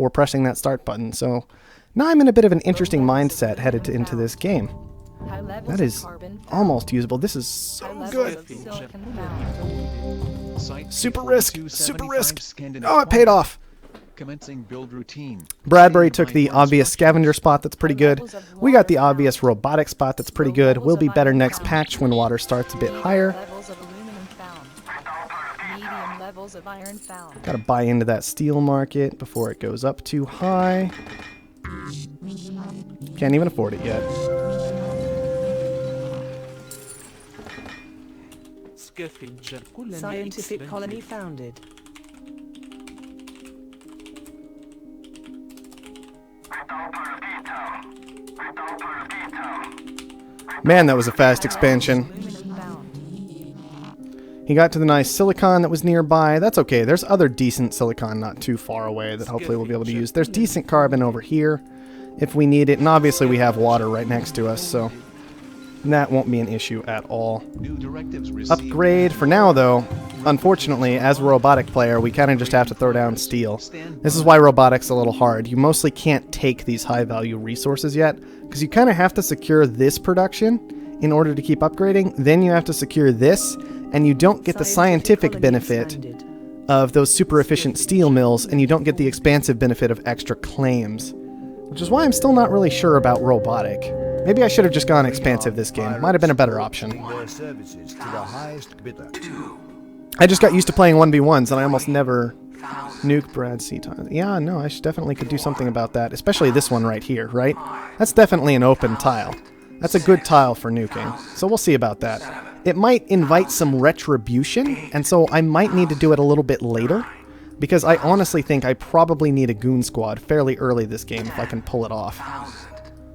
or pressing that start button. So now I'm in a bit of an interesting mindset headed into this game. That is almost usable. This is so good. Super risk. Super risk. Oh, it paid off. Commencing build routine. Bradbury took the obvious scavenger spot that's pretty good. We got the obvious robotic spot that's pretty good. We'll be better next patch when water starts a bit higher. Gotta buy into that steel market before it goes up too high. Can't even afford it yet. Scientific colony founded. Man, that was a fast expansion. He got to the nice silicon that was nearby. That's okay. There's other decent silicon not too far away that hopefully we'll be able to use. There's decent carbon over here if we need it. And obviously we have water right next to us, so that won't be an issue at all. Upgrade for now, though. Unfortunately, as a robotic player, we kind of just have to throw down steel. This is why robotic's a little hard. You mostly can't take these high-value resources yet, because you kind of have to secure this production in order to keep upgrading. Then you have to secure this, and you don't get the scientific benefit of those super efficient steel mills, and you don't get the expansive benefit of extra claims. Which is why I'm still not really sure about robotic. Maybe I should have just gone expansive this game. Might have been a better option. I just got used to playing 1v1s, and I almost never nuke Brad C tiles. Yeah, no, I definitely could do something about that. Especially this one right here, right? That's definitely an open tile. That's a good tile for nuking. So we'll see about that. It might invite some retribution, and so I might need to do it a little bit later. Because I honestly think I probably need a goon squad fairly early this game if I can pull it off.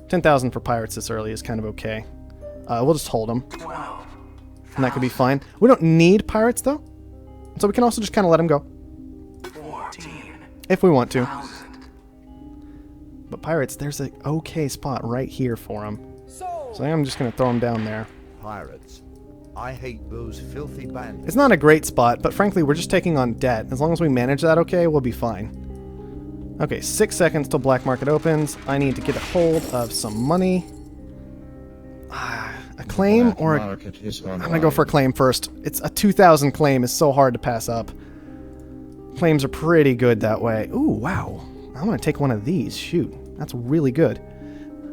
10,000 for pirates this early is kind of okay. We'll just hold them. And that could be fine. We don't need pirates, though. So we can also just kind of let them go. If we want to. But pirates, there's an okay spot right here for them. So I'm just going to throw them down there. Pirates. I hate those filthy bandits. It's not a great spot, but frankly, we're just taking on debt. As long as we manage that okay, we'll be fine. Okay, 6 seconds till black market opens. I need to get a hold of some money. A claim or I'm gonna go for a claim first. It's a 2,000 claim is so hard to pass up. Claims are pretty good that way. Ooh, wow. I'm gonna take one of these. Shoot, that's really good.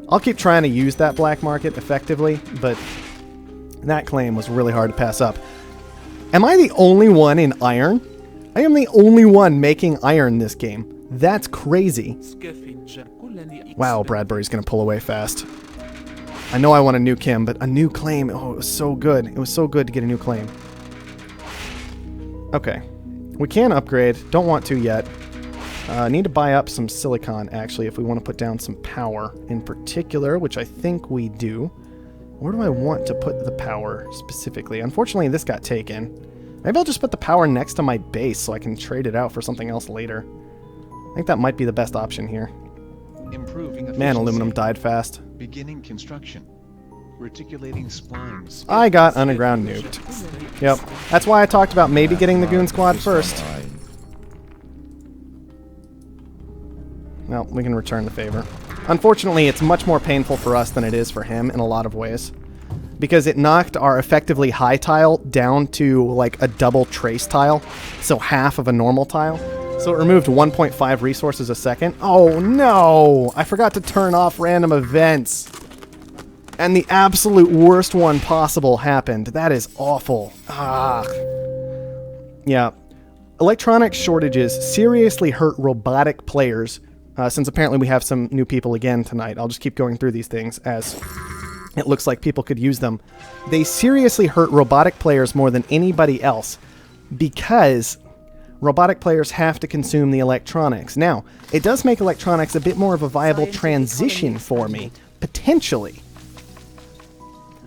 I'll keep trying to use that black market effectively, but that claim was really hard to pass up. Am I the only one in iron? I am the only one making iron this game. That's crazy. Wow, Bradbury's gonna pull away fast. I know I want to nuke him, but a new claim, oh, it was so good. It was so good to get a new claim. Okay. We can upgrade. Don't want to yet. Need to buy up some silicon, actually, if we want to put down some power in particular, which I think we do. Where do I want to put the power specifically? Unfortunately, this got taken. Maybe I'll just put the power next to my base so I can trade it out for something else later. I think that might be the best option here. Man, aluminum died fast. Beginning construction. Reticulating splines. I got underground nuked. Yep. That's why I talked about maybe getting the goon squad first. Well, we can return the favor. Unfortunately, it's much more painful for us than it is for him in a lot of ways. Because it knocked our effectively high tile down to like a double trace tile. So half of a normal tile. So it removed 1.5 resources a second. Oh no! I forgot to turn off random events. And the absolute worst one possible happened. That is awful. Ah. Yeah. Electronic shortages seriously hurt robotic players. Since apparently we have some new people again tonight. I'll just keep going through these things as it looks like people could use them. They seriously hurt robotic players more than anybody else because robotic players have to consume the electronics. Now, it does make electronics a bit more of a viable transition for me, potentially.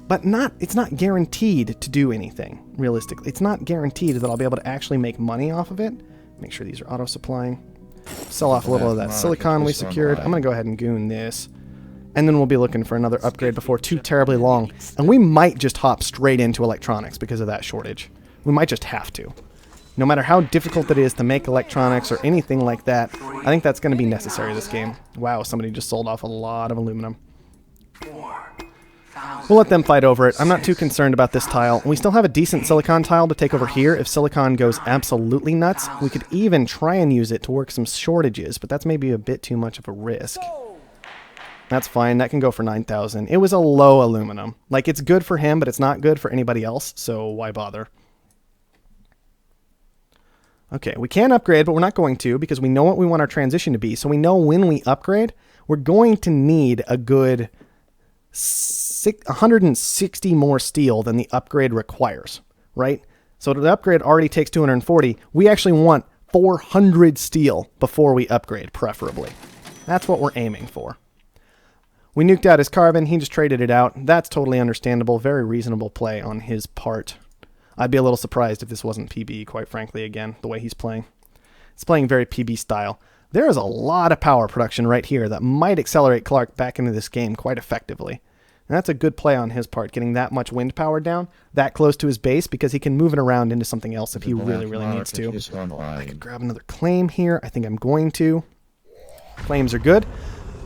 But it's not guaranteed to do anything, realistically. It's not guaranteed that I'll be able to actually make money off of it. Make sure these are auto-supplying. Sell off a little of that silicon we secured. I'm going to go ahead and goon this. And then we'll be looking for another upgrade before too terribly long. And we might just hop straight into electronics because of that shortage. We might just have to. No matter how difficult it is to make electronics or anything like that, I think that's going to be necessary this game. Wow, somebody just sold off a lot of aluminum. We'll let them fight over it. I'm not too concerned about this tile. We still have a decent silicon tile to take over here. If silicon goes absolutely nuts, we could even try and use it to work some shortages, but that's maybe a bit too much of a risk. That's fine. That can go for 9,000. It was a low aluminum. Like, it's good for him, but it's not good for anybody else, so why bother? Okay, we can upgrade, but we're not going to because we know what we want our transition to be. So we know when we upgrade, we're going to need a good 160 more steel than the upgrade requires, right? So the upgrade already takes 240. We actually want 400 steel before we upgrade, preferably. That's what we're aiming for. We nuked out his carbon. He just traded it out. That's totally understandable. Very reasonable play on his part. I'd be a little surprised if this wasn't PB, quite frankly, again, the way he's playing. It's playing very PB style. There is a lot of power production right here that might accelerate Clark back into this game quite effectively. And that's a good play on his part, getting that much wind power down, that close to his base, because he can move it around into something else if he really, really needs to. I could grab another claim here. I think I'm going to. Claims are good.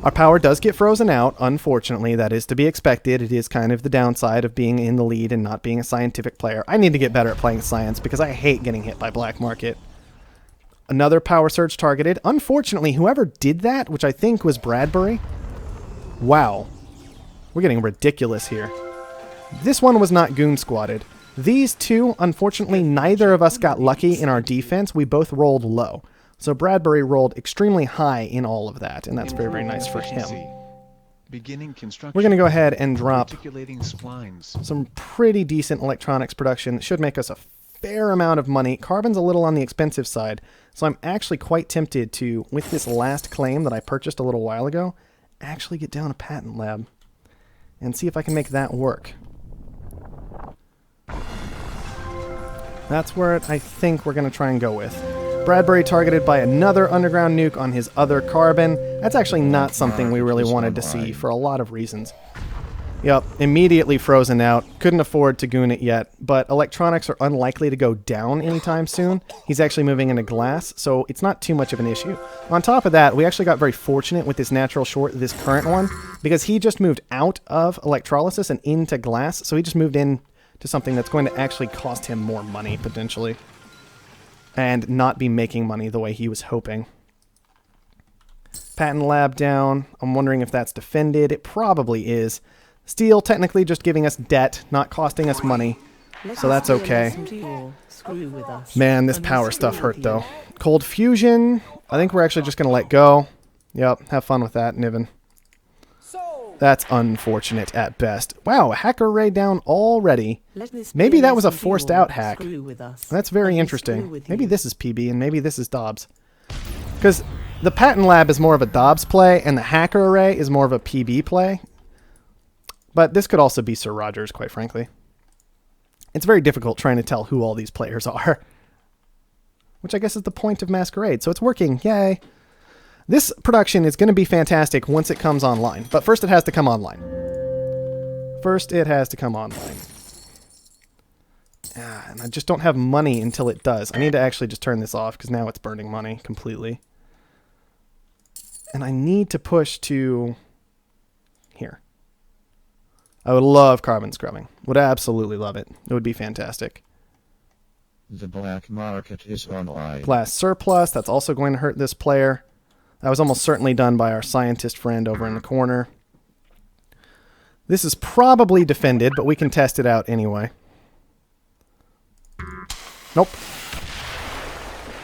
Our power does get frozen out, unfortunately. That is to be expected. It is kind of the downside of being in the lead and not being a scientific player. I need to get better at playing science because I hate getting hit by black market. Another power surge targeted. Unfortunately, whoever did that, which I think was Bradbury, wow. We're getting ridiculous here. This one was not goon squatted. These two, unfortunately, neither of us got lucky in our defense. We both rolled low. So Bradbury rolled extremely high in all of that, and that's very, very nice for him. Beginning construction. We're going to go ahead and drop Articulating splines. some pretty decent electronics production. It should make us a fair amount of money. Carbon's a little on the expensive side, so I'm actually quite tempted to, with this last claim that I purchased a little while ago, actually get down a patent lab and see if I can make that work. That's where I think we're going to try and go with. Bradbury targeted by another underground nuke on his other carbon. That's actually not something we really wanted to see for a lot of reasons. Yep, immediately frozen out. Couldn't afford to goon it yet, but electronics are unlikely to go down anytime soon. He's actually moving into glass, so it's not too much of an issue. On top of that, we actually got very fortunate with this natural short, this current one, because he just moved out of electrolysis and into glass, so he just moved in to something that's going to actually cost him more money, potentially, and not be making money the way he was hoping. Patent lab down. I'm wondering if that's defended. It probably is. Steel technically just giving us debt, not costing us money, so that's okay. Man, this power stuff hurt though. Cold fusion, I think we're actually just going to let go. Yep, have fun with that, Niven. That's unfortunate at best. Wow, a hacker ray down already. Maybe that was a forced out hack. That's very interesting. Maybe this is PB and maybe this is Dobbs. Because the patent lab is more of a Dobbs play and the hacker array is more of a PB play. But this could also be Sir Rogers, quite frankly. It's very difficult trying to tell who all these players are. Which I guess is the point of Masquerade, so it's working. Yay! This production is going to be fantastic once it comes online. But first it has to come online. First it has to come online. And I just don't have money until it does. I need to actually just turn this off because now it's burning money completely. And I need to push to here. I would love carbon scrubbing. Would absolutely love it. It would be fantastic. The black market is online. Glass surplus. That's also going to hurt this player. That was almost certainly done by our scientist friend over in the corner. This is probably defended, but we can test it out anyway. Nope.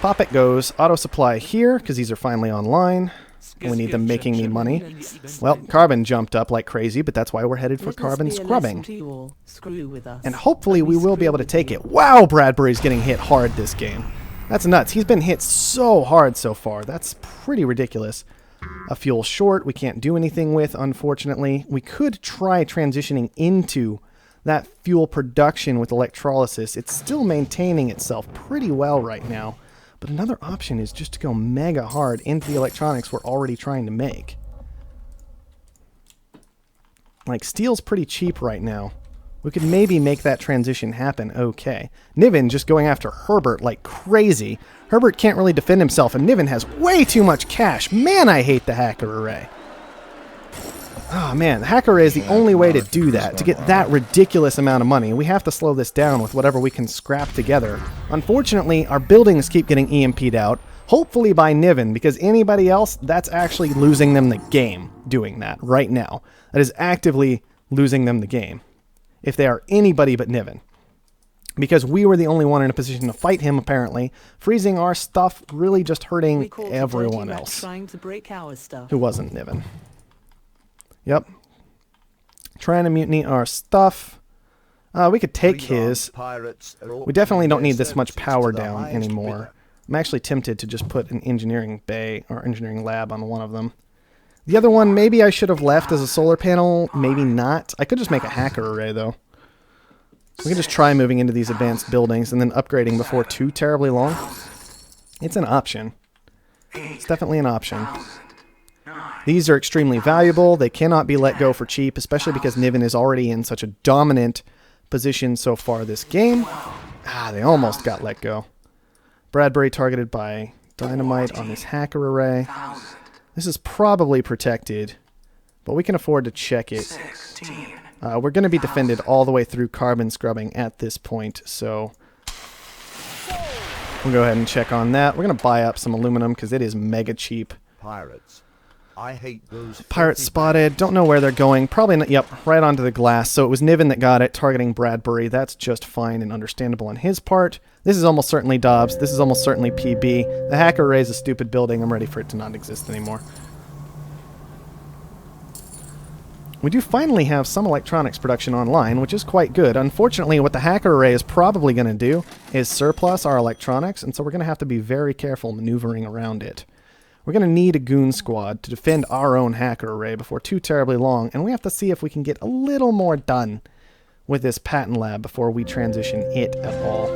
Pop it goes. Auto supply here, because these are finally online. And we need them making me money. Well, carbon jumped up like crazy, but that's why we're headed for carbon scrubbing. And hopefully we will be able to take it. Wow, Bradbury's getting hit hard this game. That's nuts. He's been hit so hard so far. That's pretty ridiculous. A fuel short we can't do anything with, unfortunately. We could try transitioning into that fuel production with electrolysis. It's still maintaining itself pretty well right now. But another option is just to go mega hard into the electronics we're already trying to make. Like, steel's pretty cheap right now. we could maybe make that transition happen okay. Niven just going after Herbert like crazy. Herbert can't really defend himself, and Niven has way too much cash. Man, I hate the hacker array. Oh man, the hacker array is the only way to do that, to get that ridiculous amount of money. We have to slow this down with whatever we can scrap together. Unfortunately, our buildings keep getting EMP'd out, hopefully by Niven, because anybody else, that's actually losing them the game doing that right now. That is actively losing them the game. If they are anybody but Niven. Because we were the only one in a position to fight him, apparently, freezing our stuff, really just hurting everyone else trying to break our stuff. who wasn't Niven. Yep. Trying to mutiny our stuff. We could take his. We definitely don't need this much power down anymore. I'm actually tempted to just put an engineering bay or engineering lab on one of them. The other one, maybe I should have left as a solar panel, maybe not. I could just make a hacker array, though. We can just try moving into these advanced buildings and then upgrading before too terribly long. It's an option. It's definitely an option. These are extremely valuable. They cannot be let go for cheap, especially because Niven is already in such a dominant position so far this game. They almost got let go. Bradbury targeted by dynamite on this hacker array. This is probably protected, but we can afford to check it. We're going to be defended all the way through carbon scrubbing at this point, so we'll go ahead and check on that. We're going to buy up some aluminum because it is mega cheap. Pirates. I hate those. Pirates spotted. Don't know where they're going. Probably not. Yep, right onto the glass. So it was Niven that got it, targeting Bradbury. That's just fine and understandable on his part. This is almost certainly Dobbs. This is almost certainly PB. The hacker array is a stupid building. I'm ready for it to not exist anymore. We do finally have some electronics production online, which is quite good. Unfortunately, what the hacker array is probably going to do is surplus our electronics, and so we're going to have to be very careful maneuvering around it. We're going to need a goon squad to defend our own hacker array before too terribly long, and we have to see if we can get a little more done with this patent lab before we transition it at all.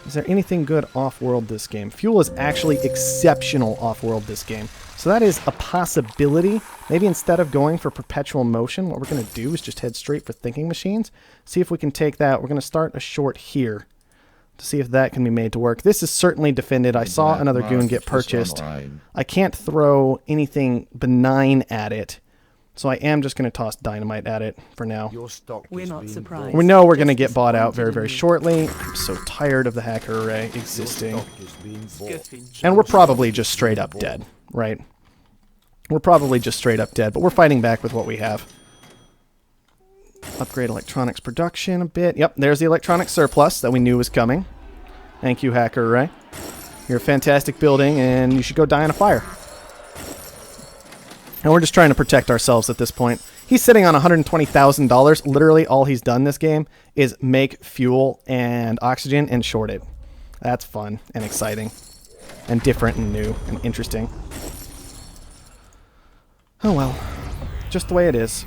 Is there anything good off-world this game? Fuel is actually exceptional off-world this game. So that is a possibility. Maybe instead of going for perpetual motion, what we're going to do is just head straight for thinking machines. See if we can take that. We're going to start a short here to see if that can be made to work. This is certainly defended. I saw another goon get purchased. I can't throw anything benign at it, so I am just going to toss dynamite at it for now. We're not surprised. We know we're going to get bought out very, very shortly. I'm so tired of the hacker array existing. And we're probably just straight up dead, right? We're probably just straight up dead, but we're fighting back with what we have. Upgrade electronics production a bit. Yep, there's the electronic surplus that we knew was coming. Thank you, hacker array. You're a fantastic building, and you should go die in a fire. And we're just trying to protect ourselves at this point. He's sitting on $120,000. Literally, all he's done this game is make fuel and oxygen and short it. That's fun and exciting and different and new and interesting. Oh well, just the way it is.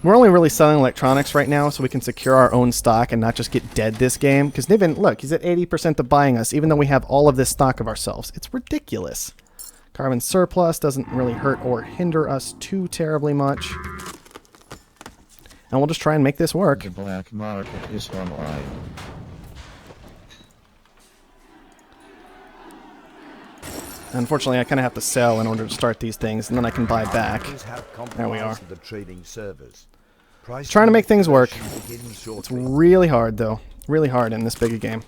We're only really selling electronics right now so we can secure our own stock and not just get dead this game. Because Niven, look, he's at 80% of buying us, even though we have all of this stock of ourselves. It's ridiculous. Carbon surplus doesn't really hurt or hinder us too terribly much. And we'll just try and make this work. The black market is online. Unfortunately, I kind of have to sell in order to start these things, and then I can buy back. There we are. Trying to make things work. It's really hard, though. Really hard in this big a game.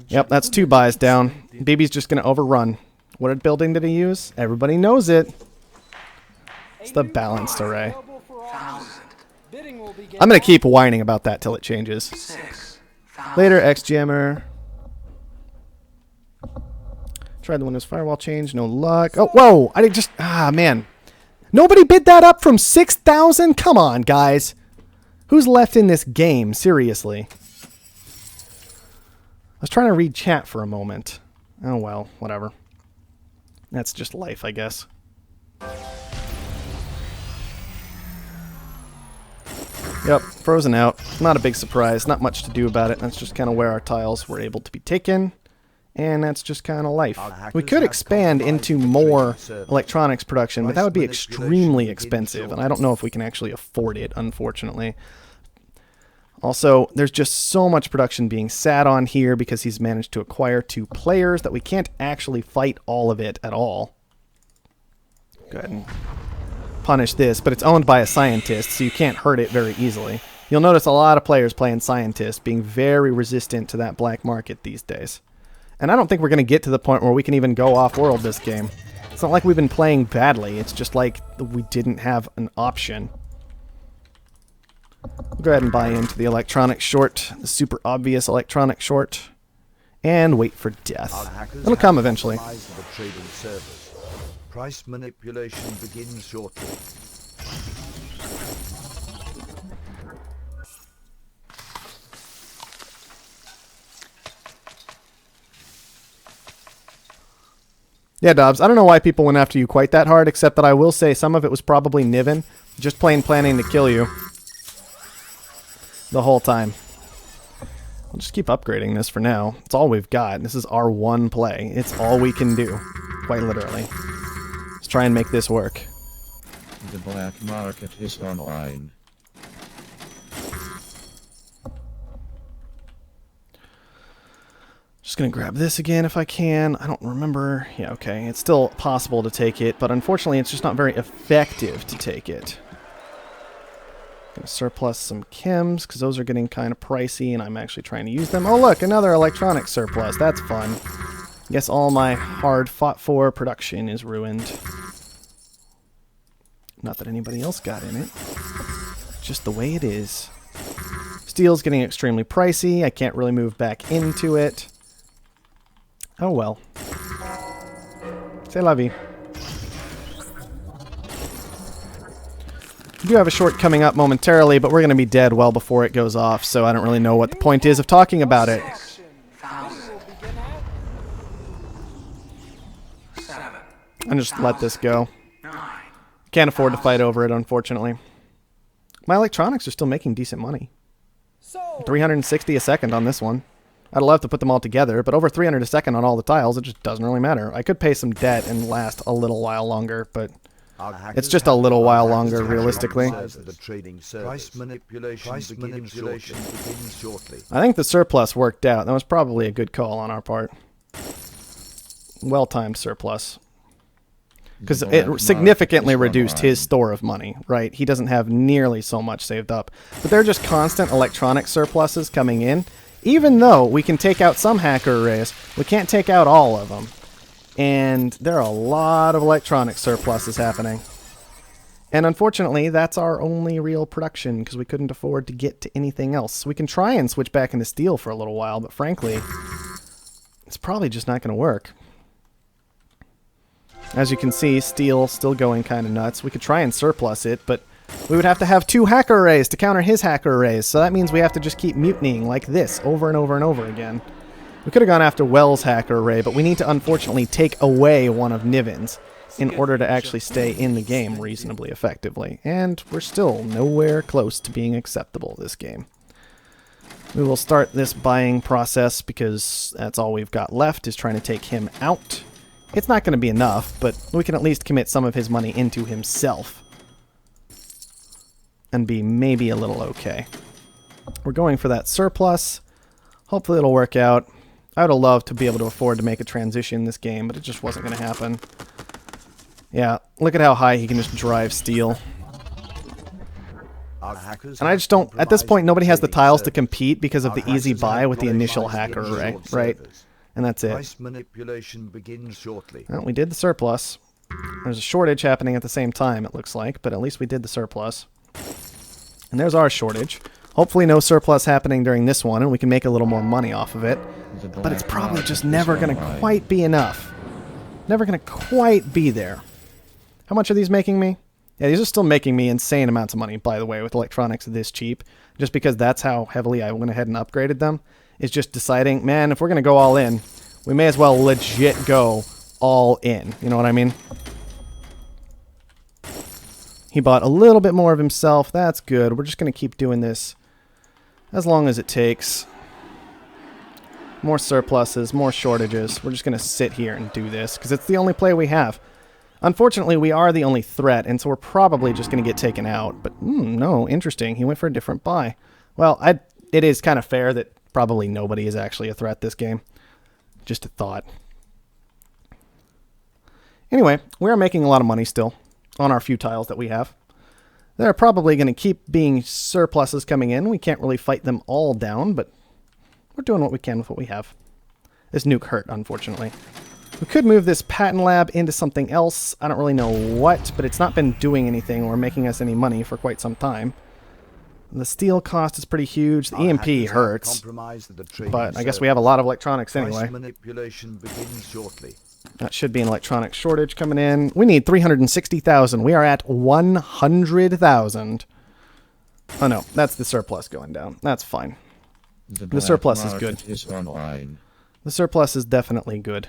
Yep, that's 2 buys down. BB's just going to overrun. What building did he use? Everybody knows it. It's the balanced array. I'm going to keep whining about that till it changes. Later, X-Jammer. Tried the Windows firewall change, no luck. Oh, whoa! I did just... man. Nobody bid that up from 6,000? Come on, guys. Who's left in this game? Seriously. I was trying to read chat for a moment. Oh, well, whatever. That's just life, I guess. Yep, frozen out. Not a big surprise. Not much to do about it. That's just kind of where our tiles were able to be taken. And that's just kind of life. Our hackers We could have expand compromised into the more trading servers. electronics production, but that Price would be manipulation extremely begins expensive, and shortly. I don't know if we can actually afford it, unfortunately. Also, there's just so much production being sat on here because he's managed to acquire 2 players that we can't actually fight all of it at all. Go ahead and punish this, but it's owned by a scientist, so you can't hurt it very easily. You'll notice a lot of players playing scientist being very resistant to that black market these days. And I don't think we're going to get to the point where we can even go off-world this game. It's not like we've been playing badly, it's just like we didn't have an option. We'll go ahead and buy into the electronic short, the super obvious electronic short, and wait for Our death. hackers It'll have come eventually. compromised the trading servers. Price manipulation begins shortly. Yeah, Dobbs, I don't know why people went after you quite that hard, except that I will say some of it was probably Niven, just plain planning to kill you the whole time. We'll just keep upgrading this for now. It's all we've got. This is our one play. It's all we can do, quite literally. Let's try and make this work. The black market is online. Just gonna grab this again if I can. I don't remember. Yeah, okay. It's still possible to take it, but unfortunately it's just not very effective to take it. Gonna surplus some chems, because those are getting kind of pricey, and I'm actually trying to use them. Oh look, another electronic surplus. That's fun. Guess all my hard fought for production is ruined. Not that anybody else got in it. Just the way it is. Steel's getting extremely pricey. I can't really move back into it. Oh well. C'est la vie. We do have a short coming up momentarily, but we're going to be dead well before it goes off, so I don't really know what the point is of talking about it. And just let this go. Can't afford to fight over it, unfortunately. My electronics are still making decent money. 360 a second on this one. I'd love to put them all together, but over 300 a second on all the tiles, it just doesn't really matter. I could pay some debt and last a little while longer, but it's just a little while longer, realistically. Price manipulation begins shortly. I think the surplus worked out. That was probably a good call on our part. Well-timed surplus. Because it significantly reduced his store of money, right? He doesn't have nearly so much saved up. But they're just constant electronic surpluses coming in. Even though we can take out some hacker arrays, we can't take out all of them. And there are a lot of electronic surpluses happening. And unfortunately, that's our only real production, because we couldn't afford to get to anything else. We can try and switch back into steel for a little while, but frankly, it's probably just not going to work. As you can see, steel still going kind of nuts. We could try and surplus it, but we would have to have 2 hacker arrays to counter his hacker arrays, so that means we have to just keep mutinying like this over and over and over again. We could have gone after Wells' hacker array, but we need to unfortunately take away one of Niven's in order to actually stay in the game reasonably effectively. And we're still nowhere close to being acceptable this game. We will start this buying process because that's all we've got left, is trying to take him out. It's not going to be enough, but we can at least commit some of his money into himself and be maybe a little okay. We're going for that surplus. Hopefully it'll work out. I would have loved to be able to afford to make a transition in this game, but it just wasn't going to happen. Yeah, look at how high he can just drive steel. And I just don't, at this point, nobody has the tiles to compete because of the easy buy with the initial hacker array, right? And that's it. Price manipulation begins shortly. Well, we did the surplus. There's a shortage happening at the same time, it looks like, but at least we did the surplus. And there's our shortage. Hopefully no surplus happening during this one, and we can make a little more money off of it. But it's probably just never going to quite be enough. Never going to quite be there. How much are these making me? Yeah, these are still making me insane amounts of money, by the way, with electronics this cheap. Just because that's how heavily I went ahead and upgraded them. Is just deciding, man, if we're going to go all in, we may as well legit go all in. You know what I mean? He bought a little bit more of himself. That's good. We're just going to keep doing this as long as it takes. More surpluses, more shortages. We're just going to sit here and do this because it's the only play we have. Unfortunately, we are the only threat, and so we're probably just going to get taken out. But, no, interesting. He went for a different buy. Well, it is kind of fair that probably nobody is actually a threat this game. Just a thought. Anyway, we are making a lot of money still on our few tiles that we have. There are probably going to keep being surpluses coming in. We can't really fight them all down, but we're doing what we can with what we have. This nuke hurt, unfortunately. We could move this patent lab into something else. I don't really know what, but it's not been doing anything or making us any money for quite some time. The steel cost is pretty huge. The EMP hurts, but I guess we have a lot of electronics anyway. Price manipulation begins shortly. That should be an electronic shortage coming in. We need 360,000. We are at 100,000. Oh no, that's the surplus going down. That's fine. The surplus is good. The surplus is definitely good.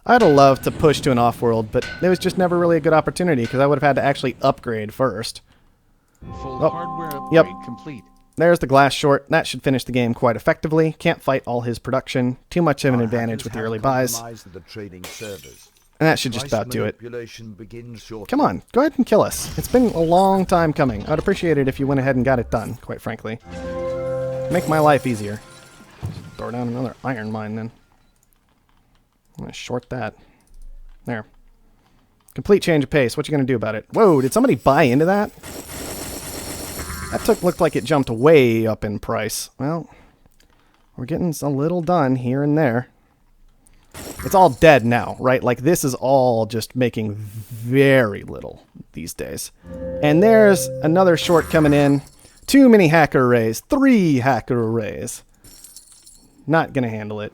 I'd have loved to push to an off-world, but it was just never really a good opportunity because I would have had to actually upgrade first. Full hardware upgrade complete. There's the glass short. That should finish the game quite effectively. Can't fight all his production. Too much of an advantage with the early buys. And that should just about do it. Come on, go ahead and kill us. It's been a long time coming. I'd appreciate it if you went ahead and got it done, quite frankly. Make my life easier. Throw down another iron mine then. I'm going to short that. There. Complete change of pace. What you going to do about it? Whoa, did somebody buy into that? That looked like it jumped way up in price. Well, we're getting a little done here and there. It's all dead now, right? Like, this is all just making very little these days. And there's another short coming in. 2 mini hacker arrays. 3 hacker arrays. Not going to handle it.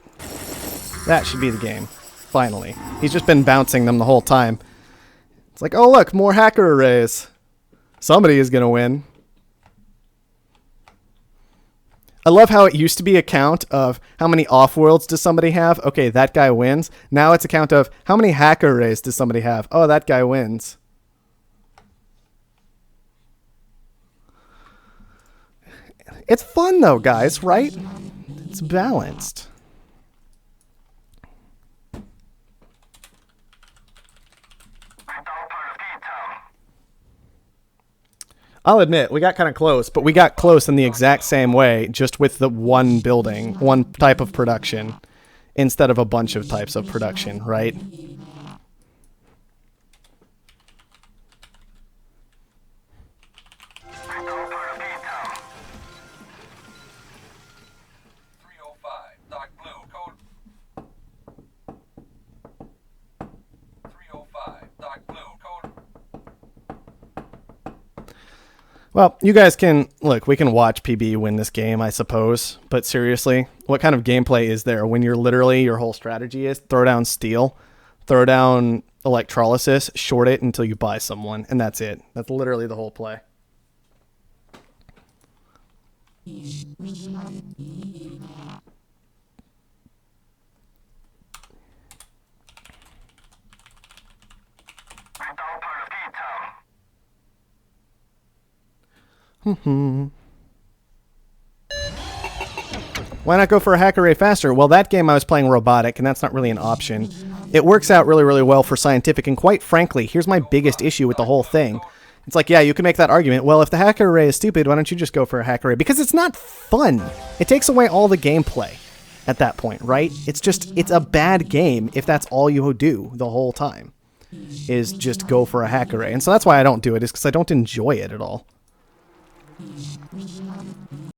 That should be the game. Finally. He's just been bouncing them the whole time. It's like, oh look, more hacker arrays. Somebody is going to win. I love how it used to be a count of how many off-worlds does somebody have? Okay, that guy wins. Now it's a count of how many hacker arrays does somebody have? Oh, that guy wins. It's fun though, guys, right? It's balanced. I'll admit, we got kind of close, but we got close in the exact same way, just with the one building, one type of production, instead of a bunch of types of production, right? Well, you guys can, look, we can watch PB win this game, I suppose. But seriously, what kind of gameplay is there when you're literally, your whole strategy is throw down steel, throw down electrolysis, short it until you buy someone, and that's it. That's literally the whole play. Why not go for a hack array faster? Well, that game I was playing robotic, and that's not really an option. It works out really, really well for scientific, and quite frankly, here's my biggest issue with the whole thing. It's like, yeah, you can make that argument. Well, if the hacker array is stupid, why don't you just go for a hack array? Because it's not fun. It takes away all the gameplay at that point, right? It's a bad game if that's all you do the whole time, is just go for a hack array. And so that's why I don't do it, is because I don't enjoy it at all.